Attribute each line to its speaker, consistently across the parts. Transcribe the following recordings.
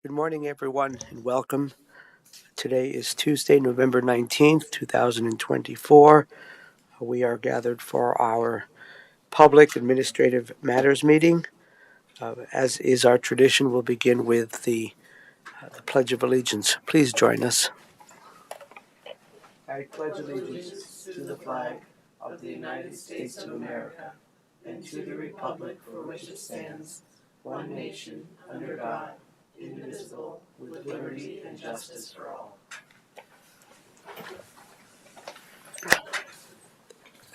Speaker 1: Good morning, everyone, and welcome. Today is Tuesday, November 19th, 2024. We are gathered for our Public Administrative Matters meeting. As is our tradition, we'll begin with the Pledge of Allegiance. Please join us. I pledge allegiance to the flag of the United States of America and to the republic for which it stands, one nation, under God, indivisible, with liberty and justice for all.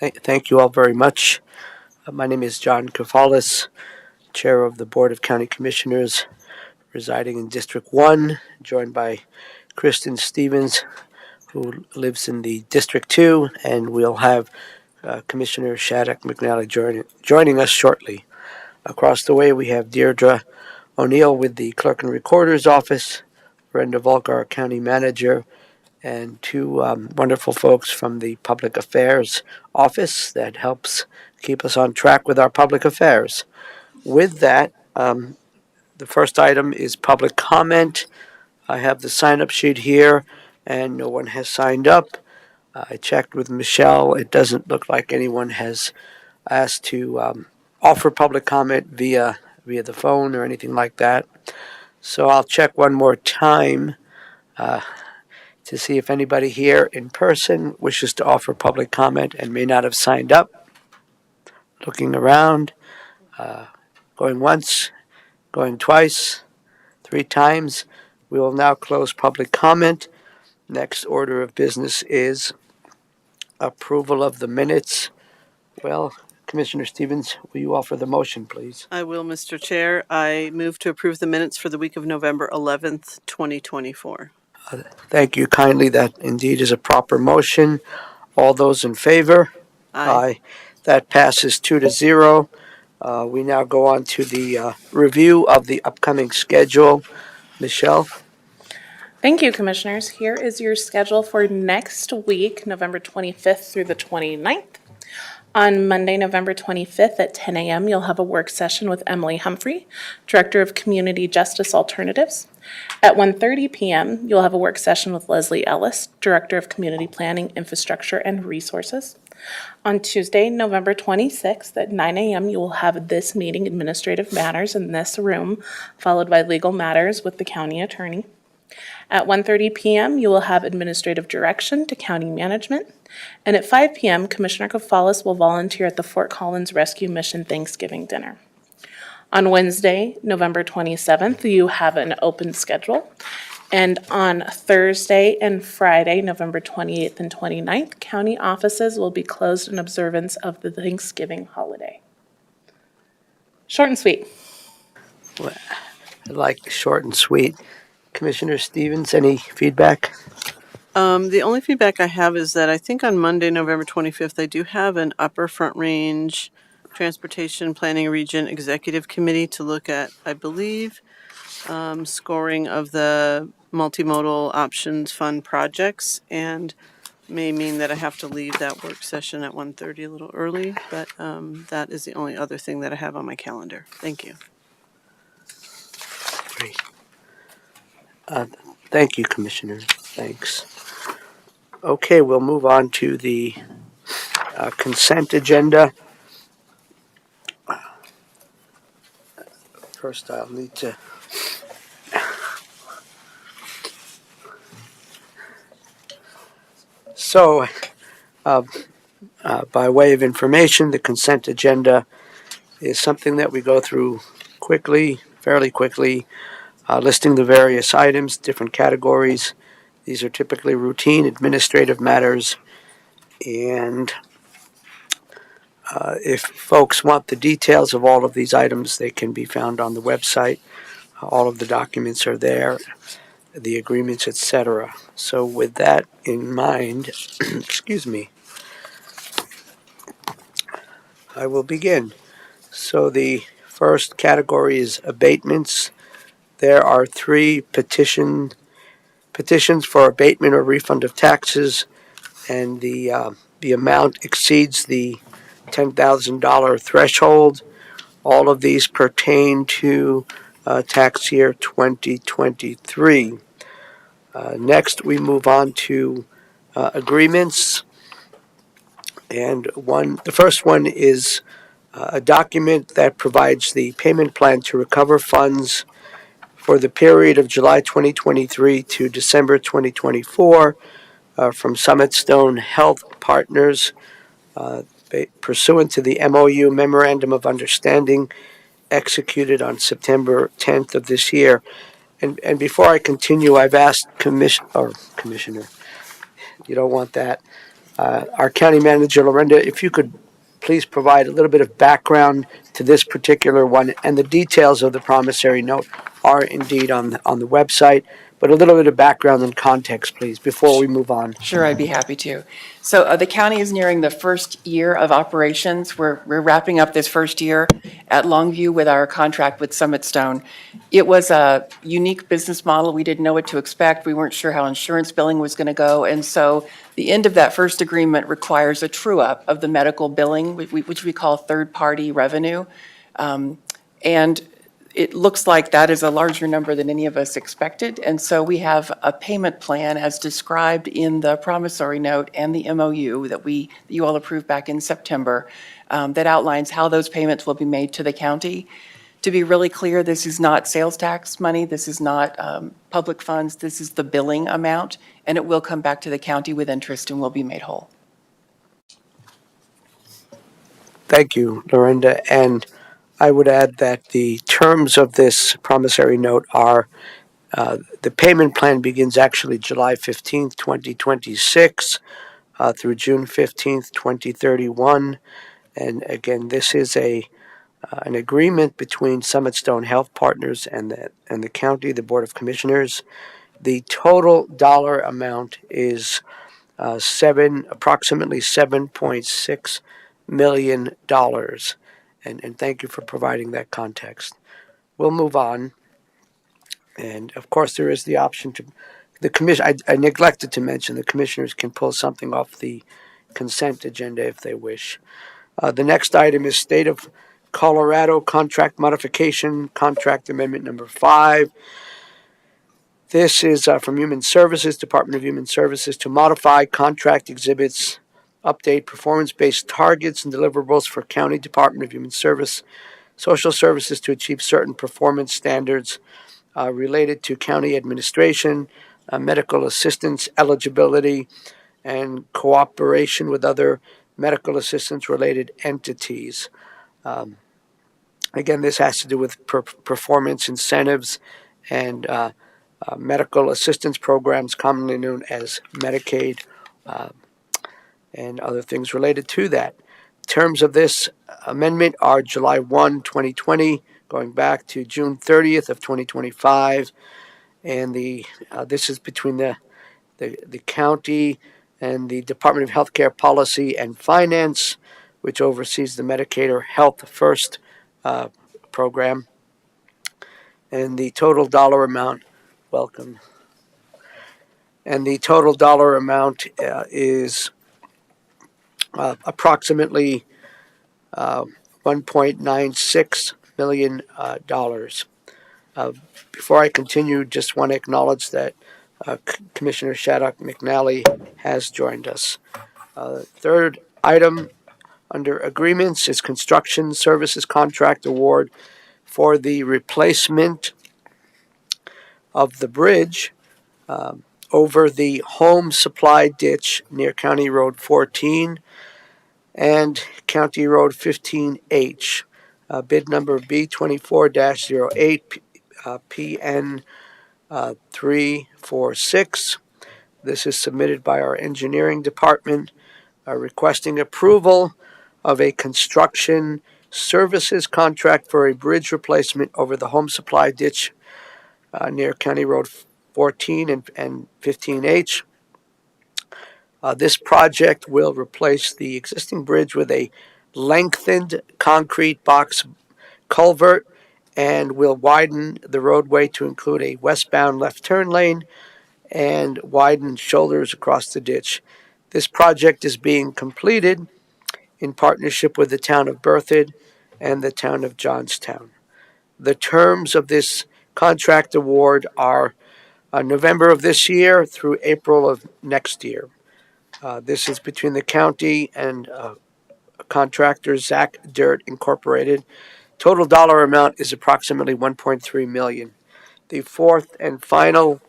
Speaker 1: Thank you all very much. My name is John Kafalis, Chair of the Board of County Commissioners, residing in District 1, joined by Kristen Stevens, who lives in the District 2, and we'll have Commissioner Shattuck McNally joining us shortly. Across the way, we have Deirdre O'Neill with the Clerk and Recorder's Office, Brenda Volker, County Manager, and two wonderful folks from the Public Affairs Office that helps keep us on track with our public affairs. With that, the first item is public comment. I have the sign-up sheet here, and no one has signed up. I checked with Michelle. It doesn't look like anyone has asked to offer public comment via the phone or anything like that. So I'll check one more time to see if anybody here in person wishes to offer public comment and may not have signed up. Looking around, going once, going twice, 3 times. We will now close public comment. Next order of business is approval of the minutes. Well, Commissioner Stevens, will you offer the motion, please?
Speaker 2: I will, Mr. Chair. I move to approve the minutes for the week of November 11th, 2024.
Speaker 1: Thank you kindly. That indeed is a proper motion. All those in favor?
Speaker 2: Aye.
Speaker 1: That passes 2-0. We now go on to the review of the upcoming schedule. Michelle?
Speaker 3: Thank you, Commissioners. Here is your schedule for next week, November 25th through the 29th. On Monday, November 25th at 10 a.m., you'll have a work session with Emily Humphrey, Director of Community Justice Alternatives. At 1:30 p.m., you'll have a work session with Leslie Ellis, Director of Community Planning, Infrastructure, and Resources. On Tuesday, November 26th at 9 a.m., you will have this meeting, Administrative Matters, in this room, followed by Legal Matters with the County Attorney. At 1:30 p.m., you will have administrative direction to county management. And at 5 p.m., Commissioner Kafalis will volunteer at the Fort Collins Rescue Mission Thanksgiving dinner. On Wednesday, November 27th, you have an open schedule. And on Thursday and Friday, November 28th and 29th, county offices will be closed in observance of the Thanksgiving holiday. Short and sweet.
Speaker 1: I like short and sweet. Commissioner Stevens, any feedback?
Speaker 2: The only feedback I have is that I think on Monday, November 25th, I do have an Upper Front Range Transportation Planning Region Executive Committee to look at, I believe, scoring of the multimodal options fund projects, and may mean that I have to leave that work session at 1:30 a little early, but that is the only other thing that I have on my calendar. Thank you.
Speaker 1: Great. Thank you, Commissioner. Thanks. Okay, we'll move on to the consent agenda. First, I'll need to by way of information, the consent agenda is something that we go through quickly, fairly quickly, listing the various items, different categories. These are typically routine administrative matters, and if folks want the details of all of these items, they can be found on the website. All of the documents are there, the agreements, etc. So with that in mind, excuse me, I will begin. So the first category is abatements. There are 3 petitions for abatement or refund of taxes, and the amount exceeds the $10,000 threshold. All of these pertain to tax year 2023. Next, we move on to agreements. And the first one is a document that provides the payment plan to recover funds for the period of July 2023 to December 2024 from Summit Stone Health Partners, pursuant to the MOU Memorandum of Understanding executed on September 10th of this year. And before I continue, I've asked Commissioner, you don't want that, our county manager, Lorinda, if you could please provide a little bit of background to this particular one, and the details of the promissory note are indeed on the website, but a little bit of background and context, please, before we move on.
Speaker 4: Sure, I'd be happy to. So the county is nearing the first year of operations. We're wrapping up this first year at Longview with our contract with Summit Stone. It was a unique business model. We didn't know what to expect. We weren't sure how insurance billing was going to go. And so the end of that first agreement requires a true-up of the medical billing, which we call third-party revenue. And it looks like that is a larger number than any of us expected. And so we have a payment plan as described in the promissory note and the MOU that you all approved back in September, that outlines how those payments will be made to the county. To be really clear, this is not sales tax money. This is not public funds. This is the billing amount, and it will come back to the county with interest and will be made whole.
Speaker 1: Thank you, Lorinda. And I would add that the terms of this promissory note are the payment plan begins actually July 15th, 2026 through June 15th, 2031. And again, this is an agreement between Summit Stone Health Partners and the county, the Board of Commissioners. The total dollar amount is approximately $7.6 million. And thank you for providing that context. We'll move on. And of course, there is the option to the commission. I neglected to mention the commissioners can pull something off the consent agenda if they wish. The next item is State of Colorado Contract Modification, Contract Amendment Number 5. This is from Human Services, Department of Human Services, to modify contract exhibits, update performance-based targets and deliverables for County Department of Human Social Services to achieve certain performance standards related to county administration, medical assistance eligibility, and cooperation with other medical assistance related entities. Again, this has to do with performance incentives and medical assistance programs, commonly known as Medicaid, and other things related to that. Terms of this amendment are July 1, 2020, going back to June 30th of 2025, and this is between the county and the Department of Healthcare Policy and Finance, which oversees the Medicaid Health First program. And the total dollar amount, welcome. And the total dollar amount is approximately $1.96 million. Before I continue, just want to acknowledge that Commissioner Shattuck McNally has joined us. Third item under agreements is construction services contract award for the replacement of the bridge over the home supply ditch near County Road 14 and County Road 15H. Bid number B24-08 PN 346. This is submitted by our engineering department requesting approval of a construction services contract for a bridge replacement over the home supply ditch near County Road 14 and 15H. This project will replace the existing bridge with a lengthened concrete box culvert and will widen the roadway to include a westbound left turn lane and widen shoulders across the ditch. This project is being completed in partnership with the town of Berthoud and the town of Johnstown. The terms of this contract award are November of this year through April of next year. This is between the county and contractor Zach Dirt Incorporated. Total dollar amount is approximately $1.3 million. The fourth and final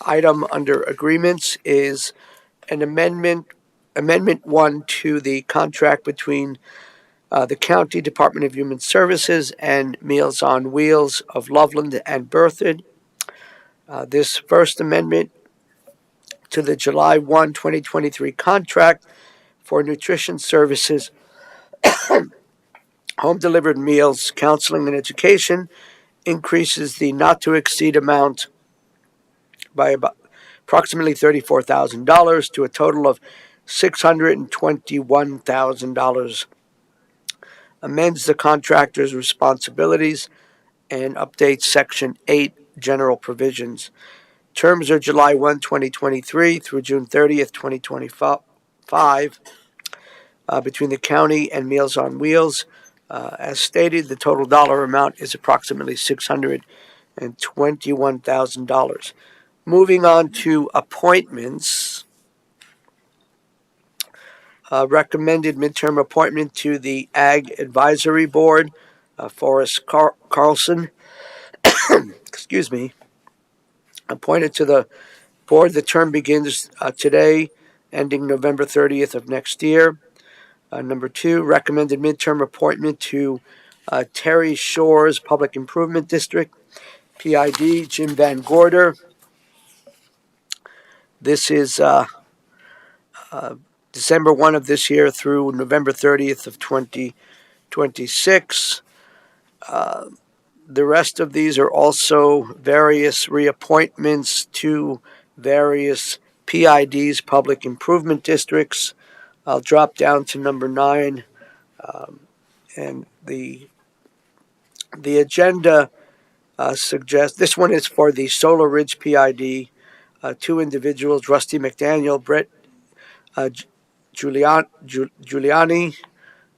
Speaker 1: item under agreements is an amendment 1 to the contract between the County Department of Human Services and Meals on Wheels of Loveland and Berthoud. This first amendment to the July 1, 2023 contract for nutrition services, home delivered meals, counseling, and education increases the not to exceed amount by about approximately $34,000 to a total of $621,000. Amends the contractor's responsibilities and updates Section 8 general provisions. Terms are July 1, 2023 through June 30th, 2025 between the county and Meals on Wheels. As stated, the total dollar amount is approximately $621,000. Moving on to appointments. Recommended midterm appointment to the Ag Advisory Board, Forrest Carlson, excuse me, appointed to the board. The term begins today, ending November 30th of next year. Number 2, recommended midterm appointment to Terry Shores Public Improvement District, PID, Jim Van Gorder. This is December 1 of this year through November 30th of 2026. The rest of these are also various reappointments to various PIDs, public improvement districts. I'll drop down to number 9, and the agenda suggests this one is for the Solar Ridge PID. 2 individuals, Rusty McDaniel, Brett Giuliani,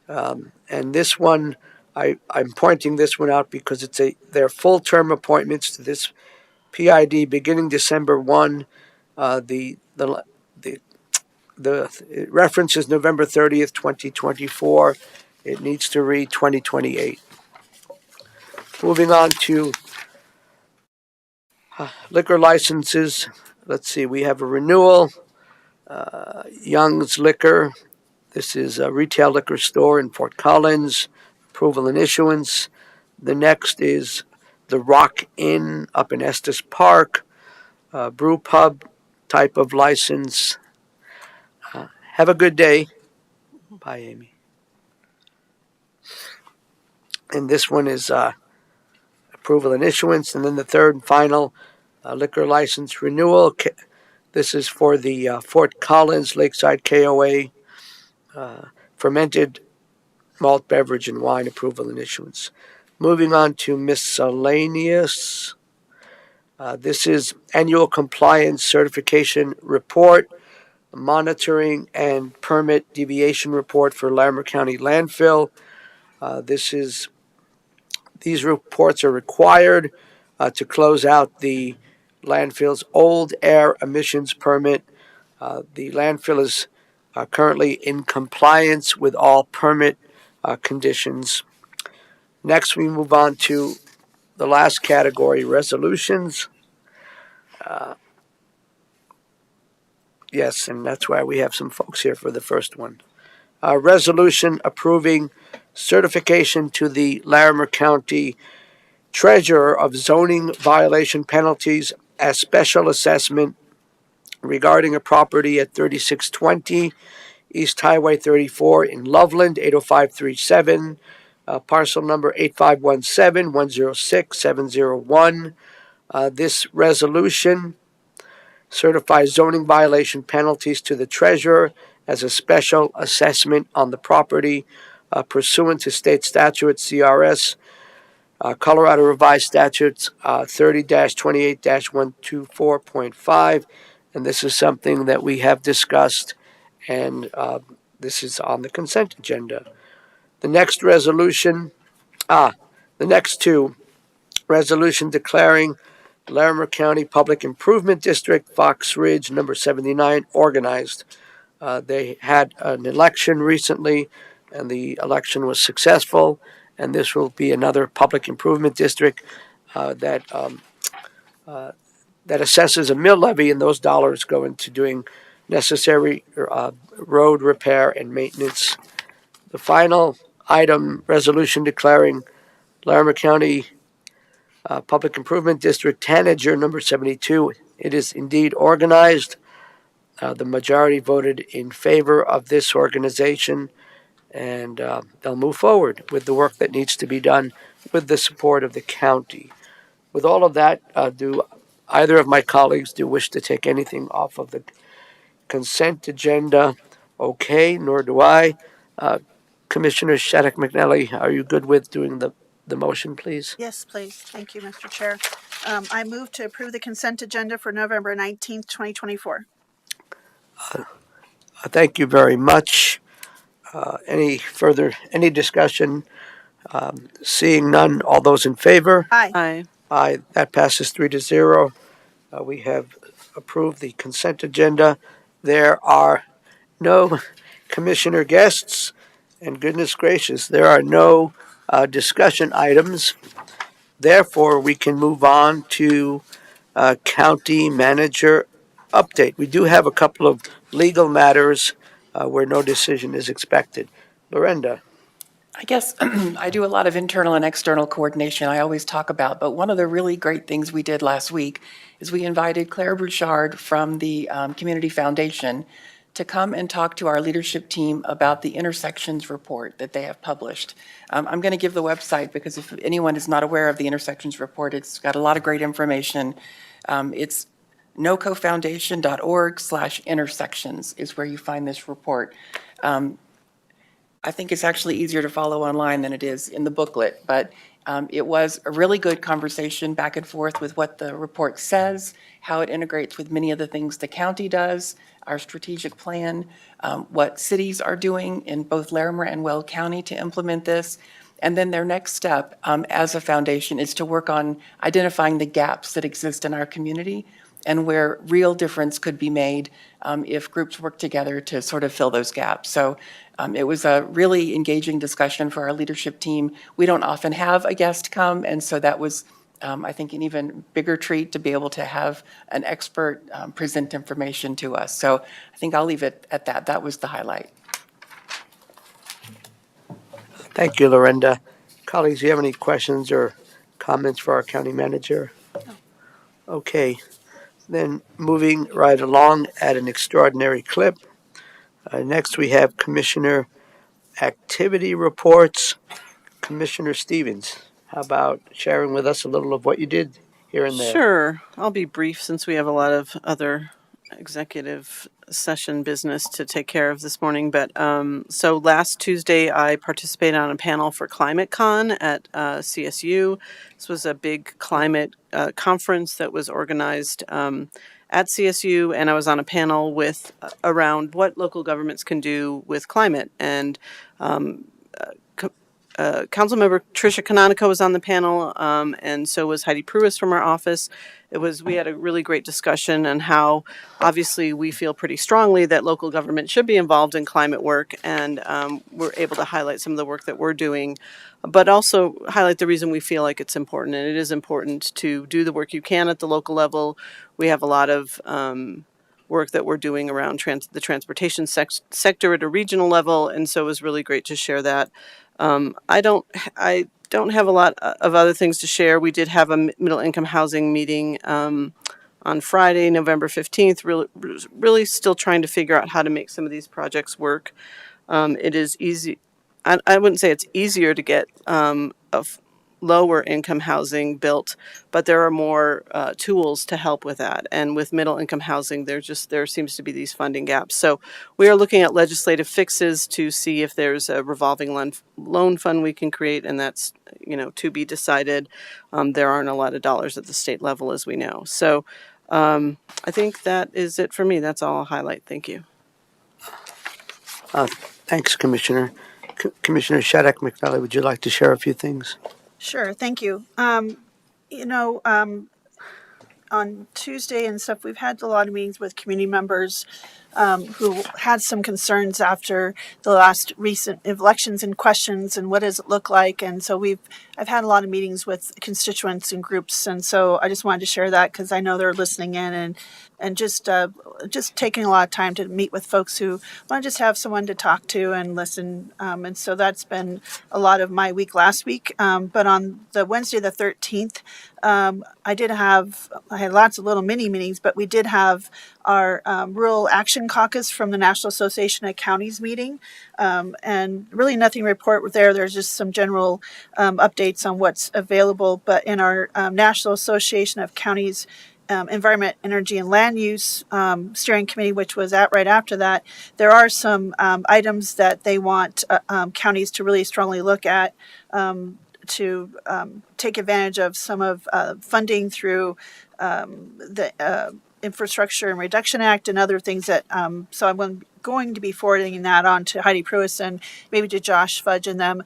Speaker 1: and this one I'm pointing this one out because they're full term appointments to this PID beginning December 1. The reference is November 30th, 2024. It needs to read 2028. Moving on to liquor licenses. Let's see, we have a renewal. Young's Liquor. This is a retail liquor store in Fort Collins. Approval and issuance. The next is the Rock Inn up in Estes Park. Brew pub type of license. Have a good day. Bye, Amy. And this one is approval and issuance. And then the third and final liquor license renewal. This is for the Fort Collins Lakeside KOA fermented malt beverage and wine approval and issuance. Moving on to miscellaneous. This is annual compliance certification report, monitoring and permit deviation report for Larimer County landfill. These reports are required to close out the landfill's old air emissions permit. The landfill is currently in compliance with all permit conditions. Next, we move on to the last category, resolutions. Yes, and that's why we have some folks here for the first one. Resolution approving certification to the Larimer County Treasurer of zoning violation penalties as special assessment regarding a property at 3620 East Highway 34 in Loveland, 80537, parcel number 8517-106-701. This resolution certifies zoning violation penalties to the treasurer as a special assessment on the property pursuant to state statute CRS Colorado Revised Statutes 30-28-124.5, and this is something that we have discussed, and this is on the consent agenda. The next resolution, The next two, resolution declaring Larimer County Public Improvement District, Fox Ridge, number 79, organized. They had an election recently, and the election was successful. And this will be another public improvement district that assesses a mill levy, and those dollars go into doing necessary road repair and maintenance. The final item, resolution declaring Larimer County Public Improvement District Tanager number 72. It is indeed organized. The majority voted in favor of this organization, and they'll move forward with the work that needs to be done with the support of the county. With all of that, do either of my colleagues wish to take anything off of the consent agenda? Okay, nor do I. Commissioner Shattuck McNally, are you good with doing the motion, please?
Speaker 5: Yes, please. Thank you, Mr. Chair. I move to approve the consent agenda for November 19th, 2024.
Speaker 1: Thank you very much. Any discussion? Seeing none, all those in favor?
Speaker 5: Aye.
Speaker 2: Aye.
Speaker 1: Aye, that passes 3-0. We have approved the consent agenda. There are no commissioner guests, and goodness gracious, there are no discussion items. Therefore, we can move on to county manager update. We do have a couple of legal matters where no decision is expected. Lorenda.
Speaker 4: I guess I do a lot of internal and external coordination I always talk about, but one of the really great things we did last week is we invited Claire Bouchard from the Community Foundation to come and talk to our leadership team about the intersections report that they have published. I'm going to give the website because if anyone is not aware of the intersections report, it's got a lot of great information. It's nocofoundation.org/intersections is where you find this report. I think it's actually easier to follow online than it is in the booklet, but it was a really good conversation back and forth with what the report says, how it integrates with many of the things the county does, our strategic plan, what cities are doing in both Larimer and Weld County to implement this. And then their next step as a foundation is to work on identifying the gaps that exist in our community and where real difference could be made if groups work together to sort of fill those gaps. So it was a really engaging discussion for our leadership team. We don't often have a guest come, and so that was, I think, an even bigger treat to be able to have an expert present information to us. So I think I'll leave it at that. That was the highlight.
Speaker 1: Thank you, Lorenda. Colleagues, do you have any questions or comments for our county manager?
Speaker 5: No.
Speaker 1: Okay, then moving right along at an extraordinary clip. Next, we have Commissioner Activity Reports. Commissioner Stevens, how about sharing with us a little of what you did here and there?
Speaker 2: Sure. I'll be brief since we have a lot of other executive session business to take care of this morning. But so last Tuesday, I participated on a panel for ClimateCon at CSU. This was a big climate conference that was organized at CSU, and I was on a panel with around what local governments can do with climate. And Councilmember Tricia Canonico was on the panel, and so was Heidi Pruis from our office. We had a really great discussion on how, obviously, we feel pretty strongly that local government should be involved in climate work, and we're able to highlight some of the work that we're doing, but also highlight the reason we feel like it's important. And it is important to do the work you can at the local level. We have a lot of work that we're doing around the transportation sector at a regional level, and so it was really great to share that. I don't have a lot of other things to share. We did have a middle income housing meeting on Friday, November 15th, really still trying to figure out how to make some of these projects work. It is easy. I wouldn't say it's easier to get lower income housing built, but there are more tools to help with that. And with middle income housing, there seems to be these funding gaps. So we are looking at legislative fixes to see if there's a revolving loan fund we can create, and that's to be decided. There aren't a lot of dollars at the state level, as we know. So I think that is it for me. That's all I'll highlight. Thank you.
Speaker 1: Thanks, Commissioner. Commissioner Shattuck McNally, would you like to share a few things?
Speaker 5: Sure, thank you. You know, on Tuesday and stuff, we've had a lot of meetings with community members who had some concerns after the last recent elections and questions and what does it look like. And so I've had a lot of meetings with constituents and groups, and so I just wanted to share that because I know they're listening in and just taking a lot of time to meet with folks who want to just have someone to talk to and listen. And so that's been a lot of my week last week. But on the Wednesday the 13th, I had lots of little mini meetings, but we did have our Rural Action Caucus from the National Association of Counties meeting. And really nothing to report there. There's just some general updates on what's available. But in our National Association of Counties Environment, Energy, and Land Use Steering Committee, which was right after that, there are some items that they want counties to really strongly look at to take advantage of some of funding through the Infrastructure and Reduction Act and other things that. So I'm going to be forwarding that on to Heidi Pruis and maybe to Josh Fudge and them,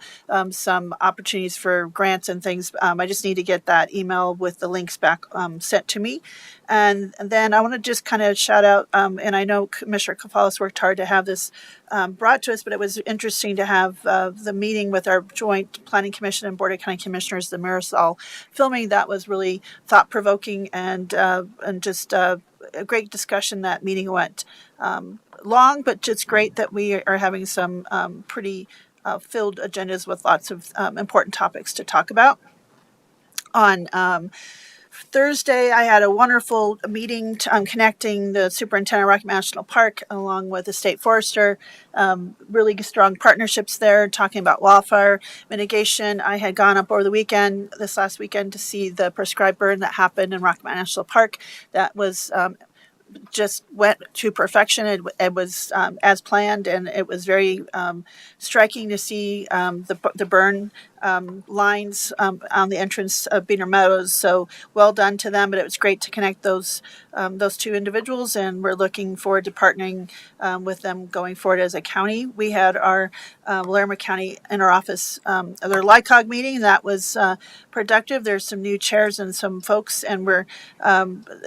Speaker 5: some opportunities for grants and things. I just need to get that email with the links back sent to me. And then I want to just kind of shout out, and I know Commissioner Kafalis worked hard to have this brought to us, but it was interesting to have the meeting with our joint Planning Commission and Board of County Commissioners, the Marisol filming. That was really thought-provoking and just a great discussion. That meeting went long, but just great that we are having some pretty filled agendas with lots of important topics to talk about. On Thursday, I had a wonderful meeting connecting the superintendent of Rocky Mountain National Park along with the state forester. Really strong partnerships there, talking about wildfire mitigation. I had gone up over this last weekend, to see the prescribed burn that happened in Rocky Mountain National Park. That was just went to perfection. It was as planned, and it was very striking to see the burn lines on the entrance of Beaner Meadows. So well done to them. But it was great to connect those two individuals, and we're looking forward to partnering with them going forward as a county. We had our Larimer County Interoffice their LICOG meeting. That was productive. There's some new chairs and some folks, and we're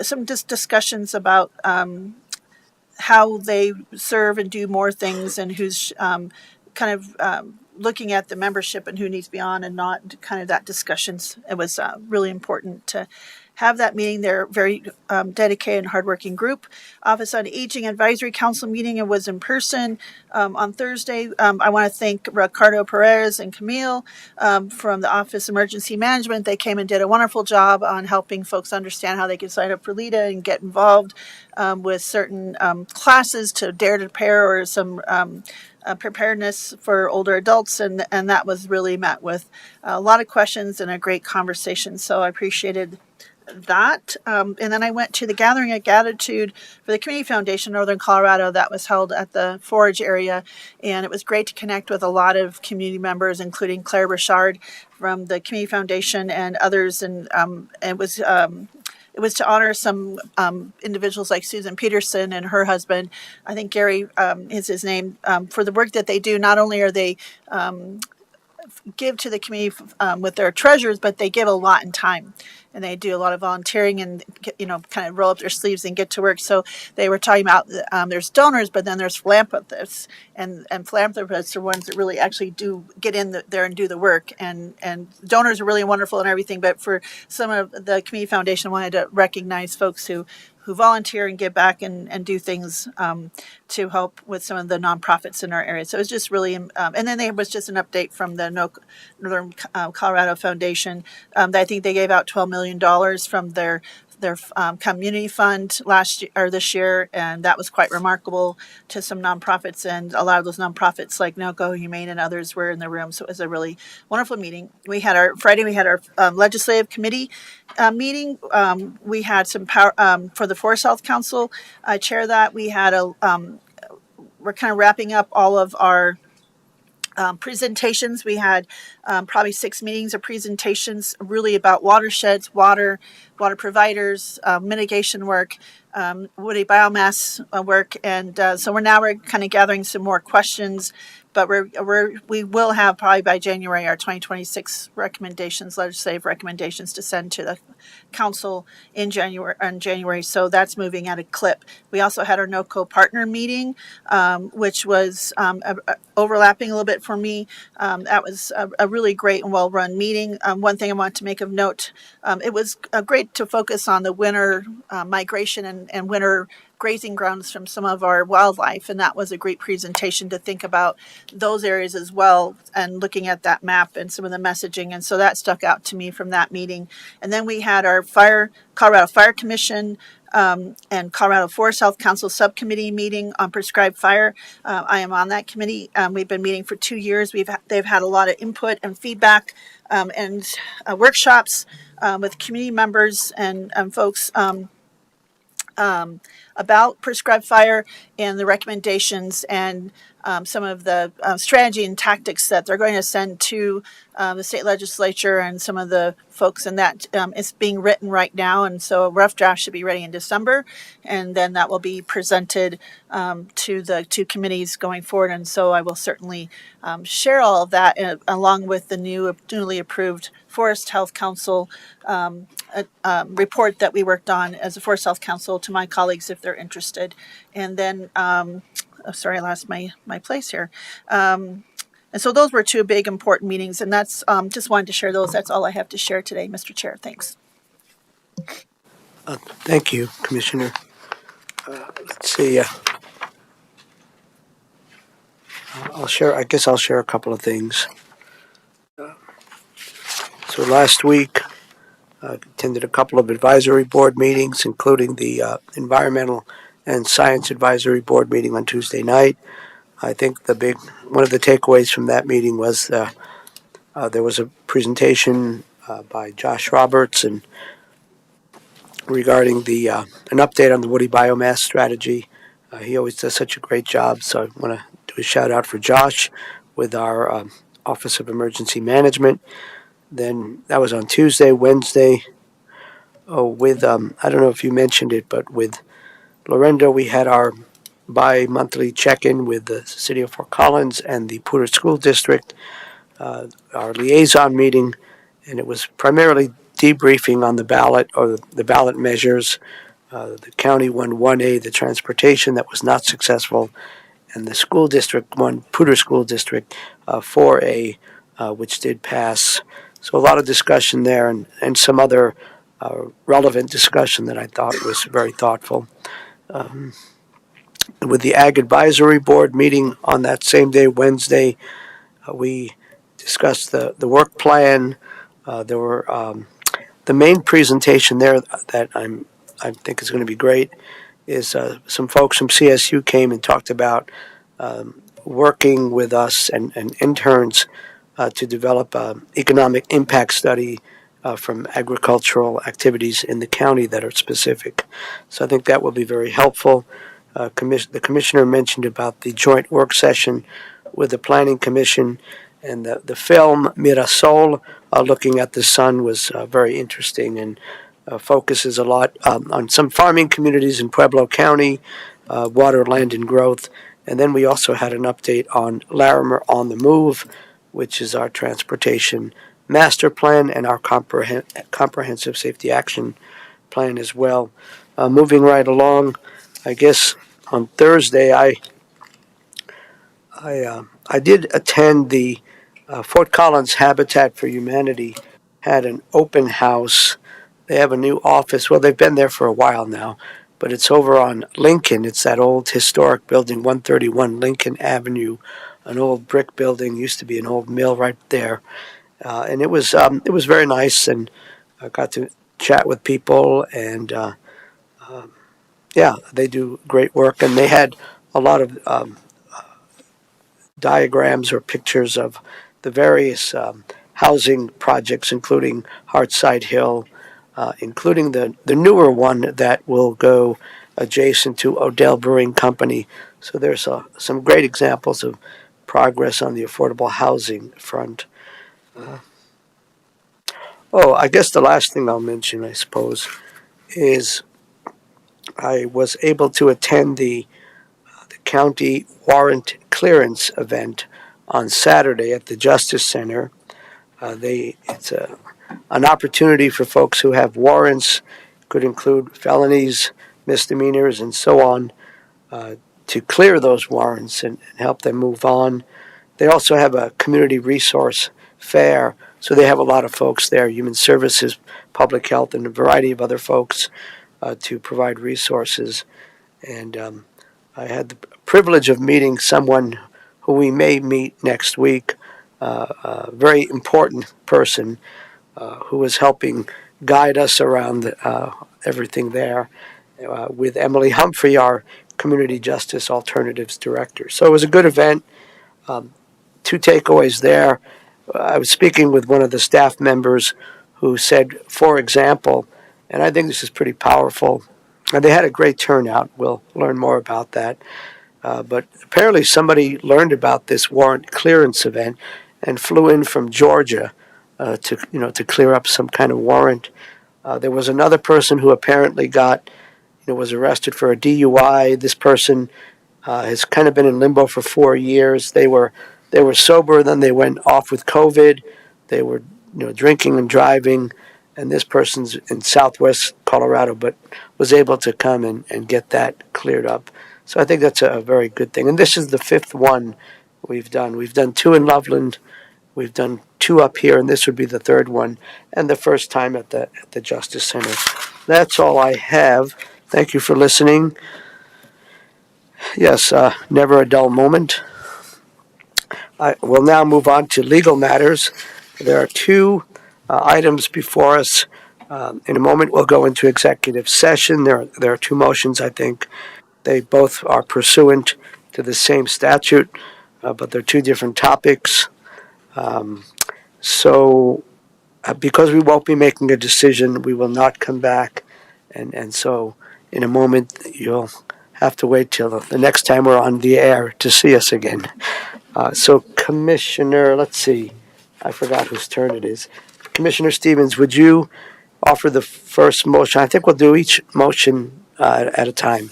Speaker 5: some discussions about how they serve and do more things, and who's kind of looking at the membership and who needs to be on and not, kind of that discussions. It was really important to have that meeting. They're very dedicated and hardworking group. Office on Aging Advisory Council meeting, it was in person on Thursday. I want to thank Ricardo Perez and Camille from the Office of Emergency Management. They came and did a wonderful job on helping folks understand how they can sign up for LEDA and get involved with certain classes to Dare to Prepare, or some preparedness for older adults, and that was really met with a lot of questions and a great conversation. So I appreciated that. And then I went to the Gathering of Gratitude for the Community Foundation Northern Colorado. That was held at the Forage area, and it was great to connect with a lot of community members, including Claire Richard from the Community Foundation and others. And it was to honor some individuals like Susan Peterson and her husband. I think Gary is his name, for the work that they do. Not only are they give to the community with their treasures, but they give a lot in time, and they do a lot of volunteering and kind of roll up their sleeves and get to work. So they were talking about there's donors, but then there's philanthropists, and philanthropists are ones that really actually do get in there and do the work. And donors are really wonderful and everything, but for some of the community foundation wanted to recognize folks who volunteer and give back and do things to help with some of the nonprofits in our area. So it was just really, and then there was just an update from the Northern Colorado Foundation that I think they gave out $12 million from their community fund last year or this year, and that was quite remarkable to some nonprofits. And a lot of those nonprofits like NOCO, Humane, and others were in the room. So it was a really wonderful meeting. We had our legislative committee meeting. We had some power for the Forest Health Council. I chair that. We had we're kind of wrapping up all of our presentations. We had probably 6 meetings of presentations, really about watersheds, water providers, mitigation work, woody biomass work, and so we're kind of gathering some more questions but we will have probably by January our 2026 recommendations, legislative recommendations to send to the council in January. So that's moving at a clip. We also had our NOCO partner meeting, which was overlapping a little bit for me. That was a really great and well-run meeting. One thing I want to make of note, it was great to focus on the winter migration and winter grazing grounds from some of our wildlife, and that was a great presentation to think about those areas as well, and looking at that map and some of the messaging, and so that stuck out to me from that meeting. And then we had our Colorado Fire Commission and Colorado Forest Health Council subcommittee meeting on prescribed fire. I am on that committee. We've been meeting for 2 years. They've had a lot of input and feedback and workshops with community members and folks about prescribed fire and the recommendations and some of the strategy and tactics that they're going to send to the state legislature and some of the folks, and that is being written right now. And so a rough draft should be ready in December, and then that will be presented to the two committees going forward. And so I will certainly share all of that along with the newly approved Forest Health Council report that we worked on as a Forest Health Council to my colleagues if they're interested. And then, sorry, I lost my place here. And so those were two big important meetings, and that's just wanted to share those. That's all I have to share today, Mr. Chair. Thanks.
Speaker 1: Thank you, Commissioner. Let's see. I guess I'll share a couple of things. So last week, I attended a couple of advisory board meetings, including the Environmental and Science Advisory Board meeting on Tuesday night. I think one of the takeaways from that meeting was there was a presentation by Josh Roberts and regarding an update on the woody biomass strategy. He always does such a great job, so I want to do a shout out for Josh with our Office of Emergency Management. Then that was on Tuesday. Wednesday, with I don't know if you mentioned it, but with Lorendo, we had our bi-monthly check-in with the City of Fort Collins and the Poudre School District, our liaison meeting, and it was primarily debriefing on the ballot or the ballot measures. The county won 1A, the transportation, that was not successful, and the school district won, Poudre School District, 4A, which did pass. So a lot of discussion there and some other relevant discussion that I thought was very thoughtful. With the Ag Advisory Board meeting on that same day, Wednesday, we discussed the work plan. There were the main presentation there that I think is going to be great is some folks from CSU came and talked about working with us and interns to develop an economic impact study from agricultural activities in the county that are specific. So I think that will be very helpful. The commissioner mentioned about the joint work session with the Planning Commission, and the film Mirasol, looking at the sun, was very interesting and focuses a lot on some farming communities in Pueblo County, water, land, and growth. And then we also had an update on Larimer on the Move, which is our transportation master plan and our comprehensive safety action plan as well. Moving right along, I guess on Thursday I did attend the Fort Collins Habitat for Humanity had an open house. They have a new office. Well, they've been there for a while now, but it's over on Lincoln. It's that old historic building, 131 Lincoln Avenue, an old brick building. Used to be an old mill right there, and it was very nice. And I got to chat with people, and yeah, they do great work. And they had a lot of diagrams or pictures of the various housing projects, including Hartside Hill, including the newer one that will go adjacent to Odell Brewing Company. So there's some great examples of progress on the affordable housing front. I guess the last thing I'll mention, I suppose, is I was able to attend the county warrant clearance event on Saturday at the Justice Center. It's an opportunity for folks who have warrants, could include felonies, misdemeanors, and so on, to clear those warrants and help them move on. They also have a community resource fair, so they have a lot of folks there, human services, public health, and a variety of other folks to provide resources. And I had the privilege of meeting someone who we may meet next week, a very important person who was helping guide us around everything there with Emily Humphrey, our Community Justice Alternatives Director. So it was a good event. Two takeaways there. I was speaking with one of the staff members who said, for example, and I think this is pretty powerful, and they had a great turnout. We'll learn more about that. But apparently somebody learned about this warrant clearance event and flew in from Georgia to clear up some kind of warrant. There was another person who apparently was arrested for a DUI. This person has kind of been in limbo for 4 years. They were sober, then they went off with COVID. They were drinking and driving, and this person's in Southwest Colorado, but was able to come and get that cleared up. So I think that's a very good thing. And this is the fifth one we've done. We've done two in Loveland. We've done two up here, and this would be the third one, and the first time at the Justice Center. That's all I have. Thank you for listening. Yes, never a dull moment. I will now move on to legal matters. There are two items before us. In a moment, we'll go into executive session. There are two motions, I think. They both are pursuant to the same statute, but they're two different topics. So because we won't be making a decision, we will not come back. And so in a moment, you'll have to wait till the next time we're on the air to see us again. So Commissioner, let's see, I forgot whose turn it is. Commissioner Stevens, would you offer the first motion? I think we'll do each motion at a time.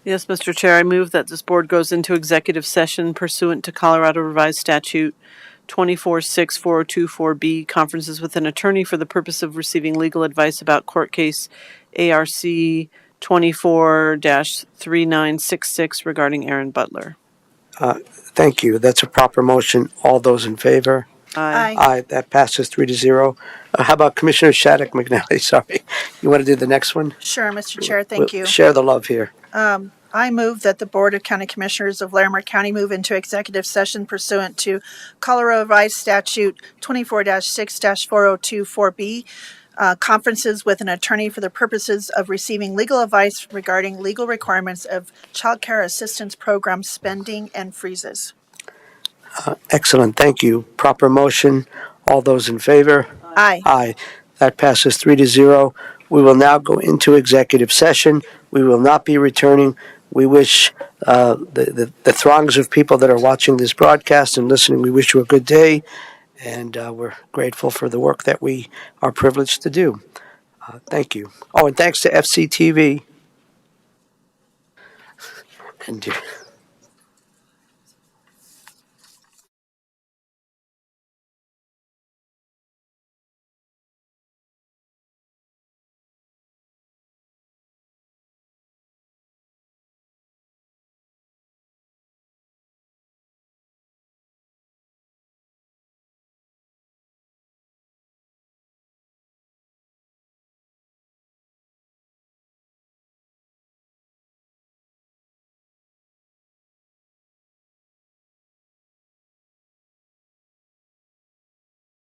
Speaker 2: Yes, Mr. Chair, I move that this board goes into executive session pursuant to Colorado Revised Statute 24-6402-4B, conferences with an attorney for the purpose of receiving legal advice about court case ARC 24-3966 regarding Aaron Butler.
Speaker 1: Thank you. That's a proper motion. All those in favor?
Speaker 2: Aye.
Speaker 1: Aye. That passes 3-0. How about Commissioner Shattuck McNally? Sorry. You want to do the next one?
Speaker 5: Sure, Mr. Chair, thank you.
Speaker 1: Share the love here.
Speaker 5: I move that the Board of County Commissioners of Larimer County move into executive session pursuant to Colorado Revised Statute 24-6-4024B, conferences with an attorney for the purposes of receiving legal advice regarding legal requirements of Child Care Assistance Program spending and freezes.
Speaker 1: Excellent. Thank you. Proper motion. All those in favor?
Speaker 5: Aye.
Speaker 1: Aye. That passes 3-0. We will now go into executive session. We will not be returning. We wish the throngs of people that are watching this broadcast and listening, we wish you a good day, and we're grateful for the work that we are privileged to do. Thank you. Oh, and thanks to FCTV. And